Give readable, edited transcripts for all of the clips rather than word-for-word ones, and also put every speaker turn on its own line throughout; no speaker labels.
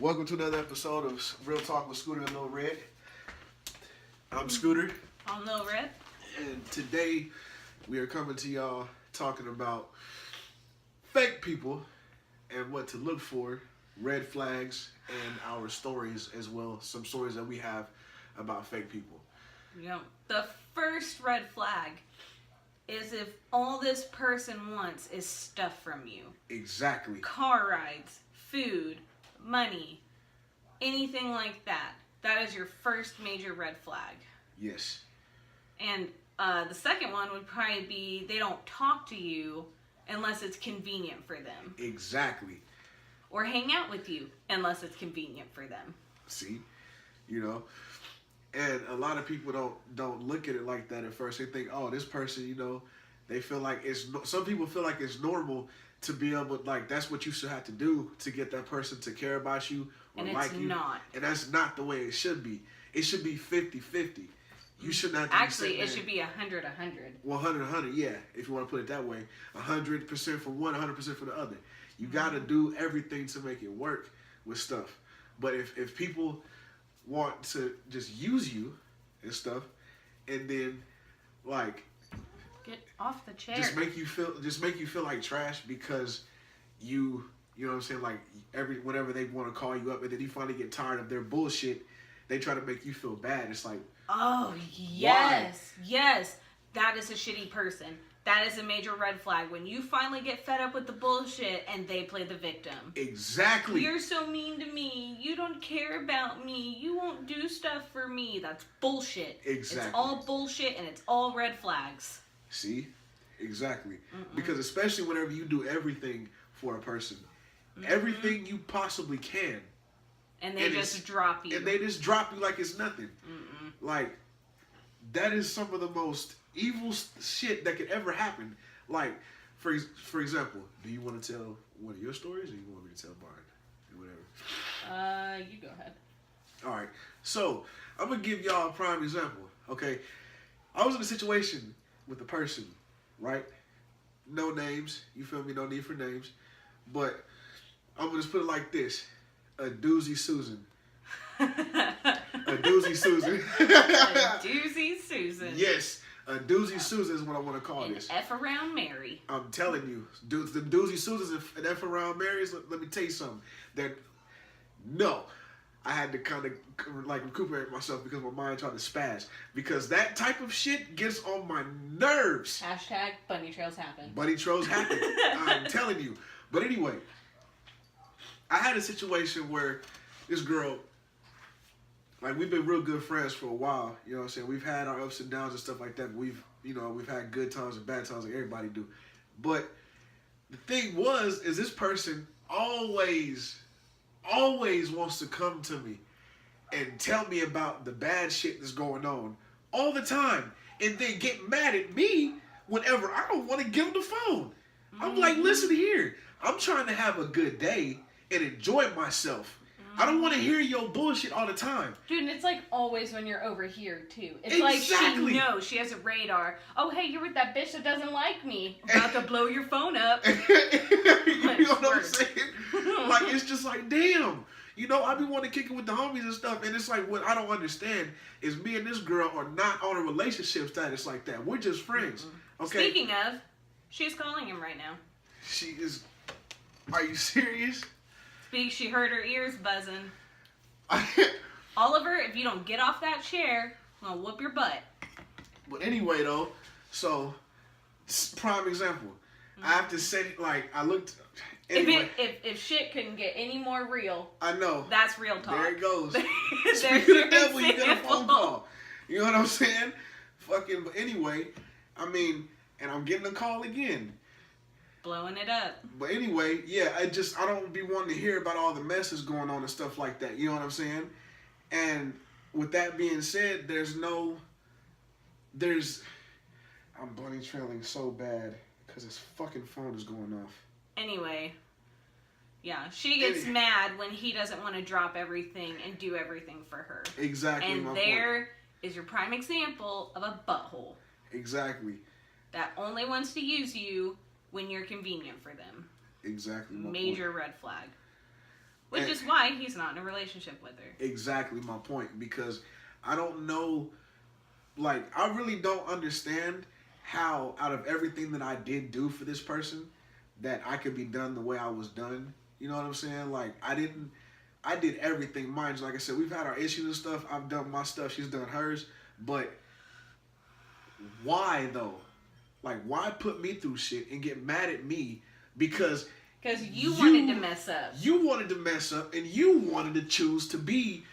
Welcome to another episode of Real Talk with Scooter and Lil Red. I'm Scooter,
I'm Lil Red.
and today we are coming to y'all talking about fake people and what to look for, red flags, and our stories as well. Some stories that we have about fake people.
You know, the first red flag is if all this person wants is stuff from you.
Exactly.
Car rides, food, money, anything like that. That is your first major red flag.
Yes.
And the second one would probably be they don't talk to you unless it's convenient for them.
Exactly.
Or hang out with you unless it's convenient for them.
See? You know? And a lot of people don't look at it like that at first. They think, oh, this person, they feel like some people feel like it's normal to be able, like, that's what you should have to do to get that person to care about you or
And
like
it's
you.
not.
And that's not the way it should be. It should be 50-50. You shouldn't have to
Actually, it should be 100-100.
100, yeah, if you want to put it that way. 100% for one, 100% for the other. You got to do everything to make it work with stuff. But if people want to just use you and stuff, and then, like,
Get off the chair.
just make you feel like trash because you know what I'm saying, like, whenever they want to call you up and then you finally get tired of their bullshit, they try to make you feel bad. It's like,
oh, yes. Why? Yes. That is a shitty person. That is a major red flag. When you finally get fed up with the bullshit and they play the victim.
Exactly.
You're so mean to me. You don't care about me. You won't do stuff for me. That's bullshit.
Exactly.
It's all bullshit and it's all red flags.
See? Exactly. Because especially whenever you do everything for a person, everything you possibly can.
And they just drop you.
And they just drop you like it's nothing. Like, that is some of the most evil shit that could ever happen. Like, for example, do you want to tell one of your stories or you want me to tell mine? Whatever.
You go ahead.
All right. So, I'm going to give y'all a prime example, okay? I was in a situation with a person, right? No names. You feel me? No need for names. But I'm going to just put it like this. A doozy Susan. A doozy Susan.
A doozy Susan.
Yes. A doozy Susan is what I want to call this.
F around Mary.
I'm telling you. The doozy Susans and F around Marys, let me tell you something. No. I had to kind of like recuperate myself because my mind tried to spaz. Because that type of shit gets on my nerves.
Hashtag bunny trails happen.
Bunny trails happen. I'm telling you. But anyway, I had a situation where this girl, like, we've been real good friends for a while. You know what I'm saying? We've had our ups and downs and stuff like that. But we've had good times and bad times like everybody do. But the thing is this person always wants to come to me and tell me about the bad shit that's going on all the time. And then get mad at me whenever I don't want to give them the phone. I'm like, listen here. I'm trying to have a good day and enjoy myself. I don't want to hear your bullshit all the time.
Dude, and it's like always when you're over here, too. It's
Exactly.
like she knows. She has a radar. Oh, hey, you're with that bitch that doesn't like me. About to blow your phone up.
You know what I'm saying? Like, it's just like, damn. I be wanting to kick it with the homies and stuff. And it's like, what I don't understand is me and this girl are not on a relationship status like that. We're just friends. Okay?
Speaking of, she's calling him right now.
She is... Are you serious?
She heard her ears buzzing. Oliver, if you don't get off that chair, I'm going to whoop your butt.
But anyway, though, so, prime example. I have to say, like, I looked... Anyway,
if shit couldn't get any more real,
I know.
that's real talk.
There it goes.
There's
Speaking
your
of the devil, you get a phone
example.
call. You know what I'm saying? Fucking, but anyway, I mean, and I'm getting a call again.
Blowing it up.
But anyway, yeah, I don't be wanting to hear about all the messes going on and stuff like that. You know what I'm saying? And with that being said, I'm bunny trailing so bad because his fucking phone is going off.
Anyway, yeah, she gets mad when he doesn't want to drop everything and do everything for her.
Exactly.
And there is your prime example of a butthole.
Exactly.
That only wants to use you when you're convenient for them.
Exactly.
Major red flag. Which is why why he's not in a relationship with her.
Exactly my point, because I don't know, like, I really don't understand how, out of everything that I did do for this person, that I could be done the way I was done. You know what I'm saying? Like, I did everything. Mind you, like I said, we've had our issues and stuff. I've done my stuff. She's done hers. But why, though? Like, why put me through shit and get mad at me because
you wanted to mess up.
You wanted to mess up, and you wanted to choose to be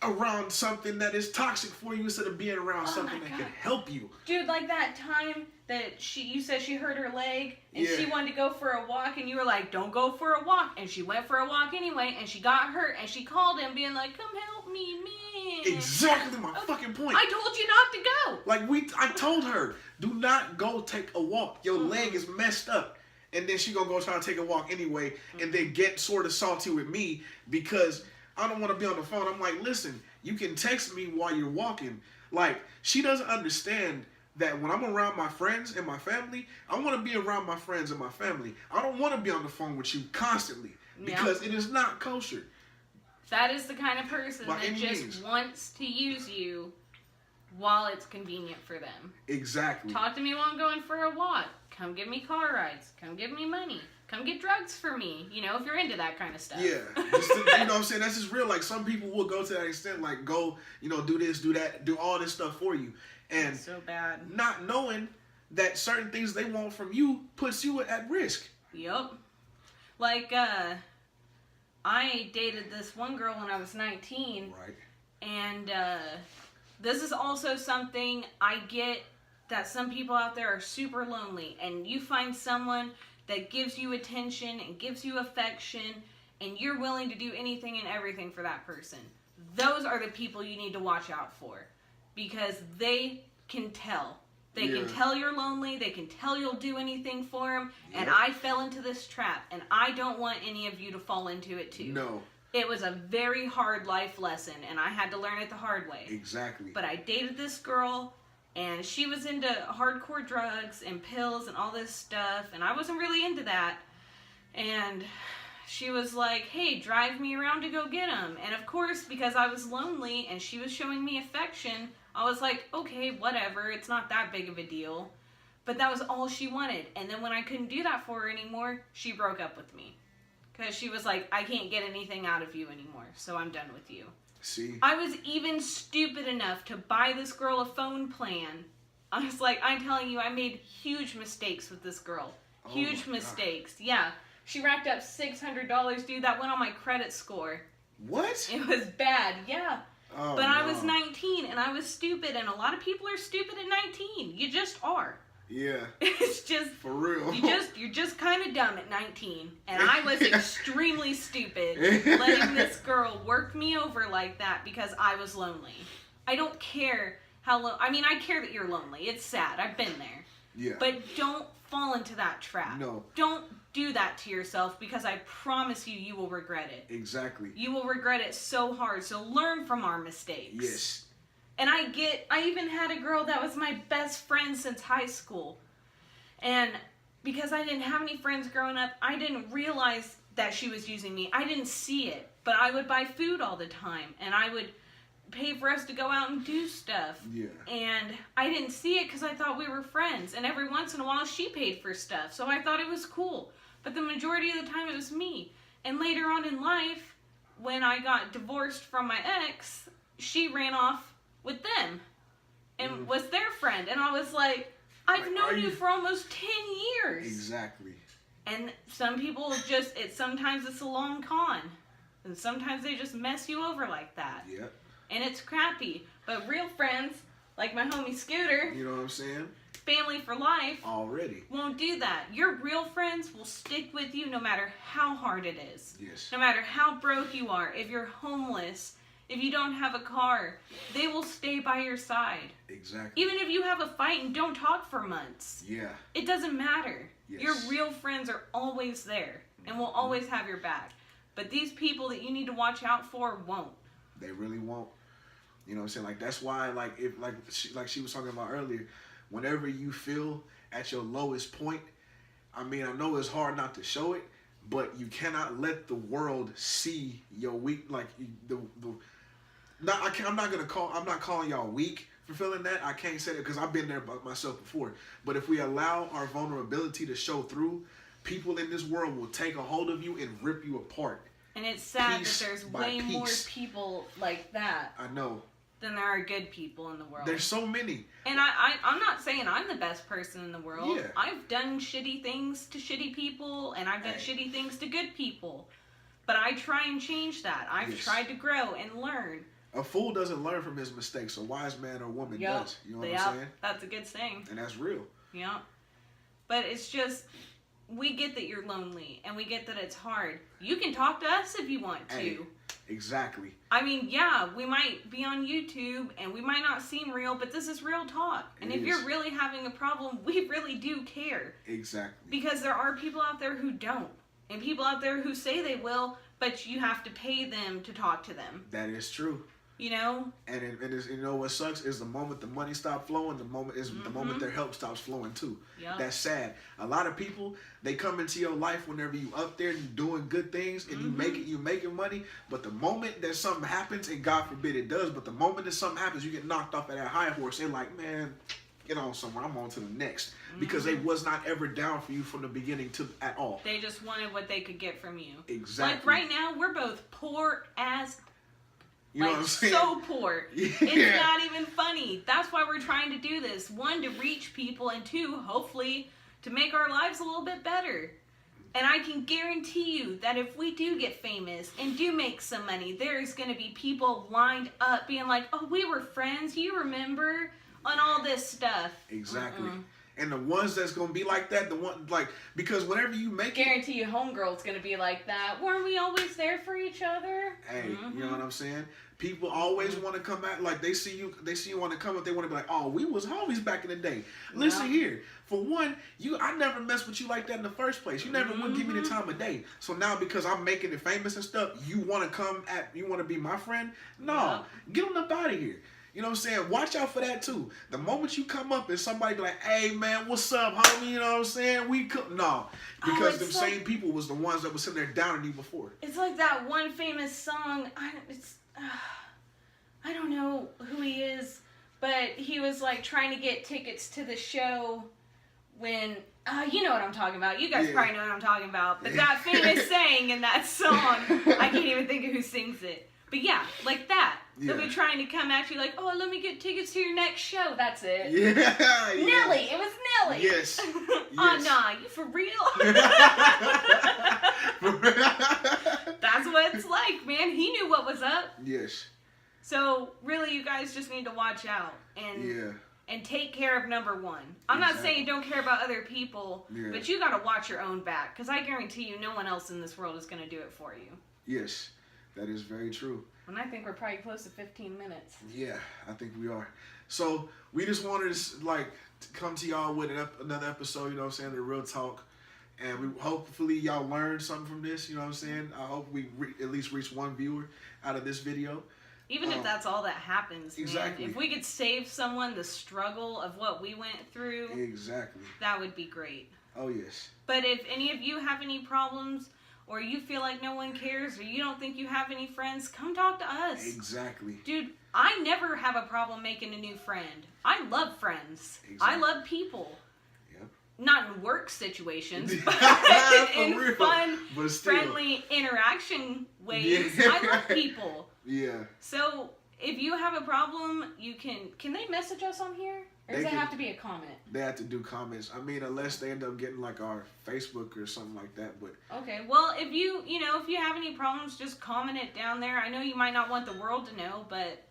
around something that is toxic for you instead of being around something that can help you.
Dude, like that time that you said she hurt her leg and
Yeah.
she wanted to go for a walk and you were like, don't go for a walk. And she went for a walk anyway and she got hurt and she called him being like, come help me, man.
Exactly my fucking point.
I told you not to go.
Like I told her, do not go take a walk. Your leg is messed up. And then she gonna go try to take a walk anyway and then get sort of salty with me because I don't want to be on the phone. I'm like, listen, you can text me while you're walking. Like, she doesn't understand that when I'm around my friends and my family, I want to be around my friends and my family. I don't want to be on the phone with you constantly because it is not kosher.
That is the kind of person
By
that
any
just
means.
wants to use you while it's convenient for them.
Exactly.
Talk to me while I'm going for a walk. Come give me car rides. Come give me money. Come get drugs for me. You know, if you're into that kind of stuff.
Yeah. Just to, you know what I'm saying? That's just real. Like, some people will go to that extent, like, go, you know, do this, do that, do all this stuff for you. And
so bad.
Not knowing that certain things they want from you puts you at risk.
Yup. Like, I dated this one girl when I was 19.
Right.
And this is also something I get, that some people out there are super lonely. And you find someone that gives you attention and gives you affection, and you're willing to do anything and everything for that person. Those are the people you need to watch out for, because they can tell. They can tell you're lonely. They can tell you'll do anything for them. And I fell into this trap, and I don't want any of you to fall into it too.
No.
It was a very hard life lesson, and I had to learn it the hard way.
Exactly.
But I dated this girl, and she was into hardcore drugs and pills and all this stuff, and I wasn't really into that. And she was like, hey, drive me around to go get him. And of course, because I was lonely and she was showing me affection, I was like, okay, whatever, it's not that big of a deal. But that was all she wanted. And then when I couldn't do that for her anymore, she broke up with me. Because she was like, I can't get anything out of you anymore, so I'm done with you.
See?
I was even stupid enough to buy this girl a phone plan. I was like, I'm telling you, I made huge mistakes with this girl. Huge mistakes. God. Yeah. She racked up $600, dude. That went on my credit score.
What?
It was bad, yeah.
Oh,
but I was 19 and I was stupid, and a lot of people are stupid at 19. You just are.
Yeah.
It's just
for real.
You're just kind of dumb at 19, and I was extremely stupid letting this girl work me over like that because I was lonely. I don't care how I mean, I care that you're lonely. It's sad. I've been there.
Yeah.
But don't fall into that trap.
No.
Don't do that to yourself, because I promise you, you will regret it.
Exactly.
You will regret it so hard. So learn from our mistakes.
Yes.
And I even had a girl that was my best friend since high school. And because I didn't have any friends growing up, I didn't realize that she was using me. I didn't see it. But I would buy food all the time. And I would pay for us to go out and do stuff.
Yeah.
And I didn't see it because I thought we were friends. And every once in a while, she paid for stuff. So I thought it was cool. But the majority of the time, it was me. And later on in life, when I got divorced from my ex, she ran off with them and was their friend. And I was like, I've known you for almost 10 years.
Exactly.
And some people just, sometimes it's a long con. And sometimes they just mess you over like that.
Yep.
And it's crappy. But real friends, like my homie Scooter,
you know what I'm saying?
Family for life,
already
won't do that. Your real friends will stick with you no matter how hard it is.
Yes.
No matter how broke you are. If you're homeless, if you don't have a car, they will stay by your side.
Exactly.
Even if you have a fight and don't talk for months.
Yeah.
It doesn't matter.
Yes.
Your real friends are always there and will always have your back. But these people that you need to watch out for won't.
They really won't. You know what I'm saying? Like, that's why, like, if like she was talking about earlier, whenever you feel at your lowest point, I mean, I know it's hard not to show it, but you cannot let the world see your weak. Like I'm not calling y'all weak for feeling that. I can't say that because I've been there by myself before. But if we allow our vulnerability to show through, people in this world will take a hold of you and rip you apart.
And it's sad that there's way more people like that.
I know.
Than there are good people in the world.
There's so many.
And I'm not saying I'm the best person in the world.
Yeah.
I've done shitty things to shitty people, and I've done shitty things to good people. But I try and change that. I've tried to grow and learn.
A fool doesn't learn from his mistakes. A wise man or woman does. You know what I'm saying?
That's a good saying.
And that's real.
Yeah. But it's just, we get that you're lonely, and we get that it's hard. You can talk to us if you want to.
Hey, exactly.
I mean, yeah, we might be on YouTube, and we might not seem real, but this is real talk. And if you're really having a problem, we really do care.
Exactly.
Because there are people out there who don't. And people out there who say they will, but you have to pay them to talk to them.
That is true.
You know?
And you know what sucks is the moment the money stops flowing, the moment their help stops flowing too.
Yep.
That's sad. A lot of people, they come into your life whenever you up there and you doing good things and you making money, but the moment that something happens, and God forbid it does, but the moment that something happens, you get knocked off of that high horse, they're like, man, get on somewhere, I'm on to the next. Because they was not ever down for you from the beginning at all.
They just wanted what they could get from you.
Exactly.
Like right now, we're both poor as
you know what I'm saying?
So poor. Yeah. It's not even funny. That's why we're trying to do this. 1, to reach people, and 2, hopefully, to make our lives a little bit better. And I can guarantee you that if we do get famous and do make some money, there's going to be people lined up being like, oh, we were friends, you remember, on all this stuff.
Exactly. And the ones that's going to be like that, because whenever you make
guarantee you homegirl's going to be like that. Weren't we always there for each other?
Hey, you know what I'm saying? People always want to come out, like they see you want to come up, they want to be like, oh, we was homies back in the day. Listen here, for one, I never messed with you like that in the first place. You never would give me the time of day. So now because I'm making it famous and stuff, you want to be my friend? No, get on up out of here. You know what I'm saying? Watch out for that too. The moment you come up and somebody be like, hey man, what's up, homie? You know what I'm saying? No. Because them same people was the ones that was sitting there downing you before.
It's like that one famous song. I don't know who he is, but he was like trying to get tickets to the show when, you know what I'm talking about. You guys probably know what I'm talking about. But that famous saying in that song, I can't even think of who sings it. But yeah, like that. They'll be trying to come at you like, oh, let me get tickets to your next show. That's it.
Yeah.
Nelly. It was Nelly.
Yes.
Oh, nah. You for real? That's what it's like, man. He knew what was up.
Yes.
So, really, you guys just need to watch out. And take care of number one. I'm not saying don't care about other people, but you got to watch your own back. Because I guarantee you no one else in this world is going to do it for you.
Yes. That is very true.
And I think we're probably close to 15 minutes.
Yeah, I think we are. So we just wanted to come to y'all with another episode, you know what I'm saying, the Real Talk. And we hopefully y'all learned something from this, you know what I'm saying. I hope we at least reach 1 viewer out of this video.
Even if that's all that happens,
exactly.
Man. If we could save someone the struggle of what we went through,
exactly,
that would be great.
Oh, yes.
But if any of you have any problems, or you feel like no one cares, or you don't think you have any friends, come talk to us.
Exactly.
Dude, I never have a problem making a new friend. I love friends. Exactly. I love people. Yep. Not in work situations, but in fun, friendly interaction ways. Yeah. I love people.
Yeah.
So, if you have a problem, you can they message us on here? Or does it have to be a comment?
They have to do comments. I mean, unless they end up getting like our Facebook or something like that. But
okay, well, if you have any problems, just comment it down there. I know you might not want the world to know, but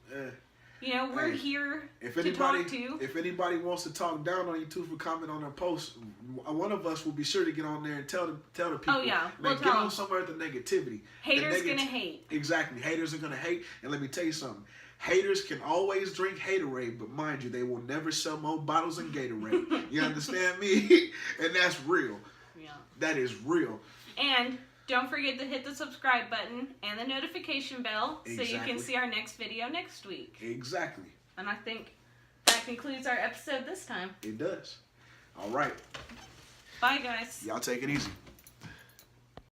we're here to talk to.
If anybody wants to talk down on you too for comment on our post, one of us will be sure to get on there and tell the people.
Oh yeah,
man, get on somewhere with the negativity.
Haters gonna hate.
Exactly, haters are gonna hate. And let me tell you something. Haters can always drink Haterade, but mind you, they will never sell more bottles than Gatorade. You understand me? And that's real. Yeah. That is real.
And don't forget to hit the subscribe button and the notification bell so you can see our next video next week.
Exactly.
And I think that concludes our episode this time.
It does. All right.
Bye, guys.
Y'all take it easy.